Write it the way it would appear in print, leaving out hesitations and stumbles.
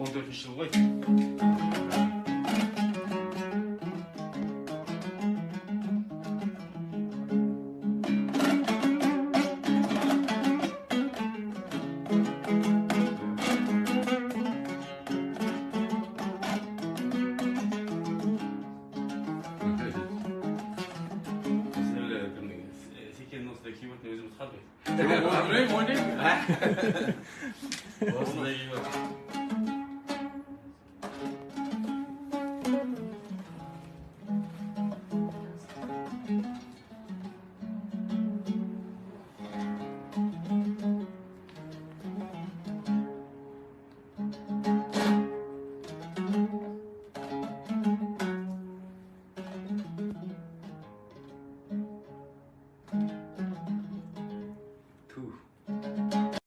14-ші жыл ғой. Секен осындай киімді өзіміз қалдық. Ойнаймын. Осындай киім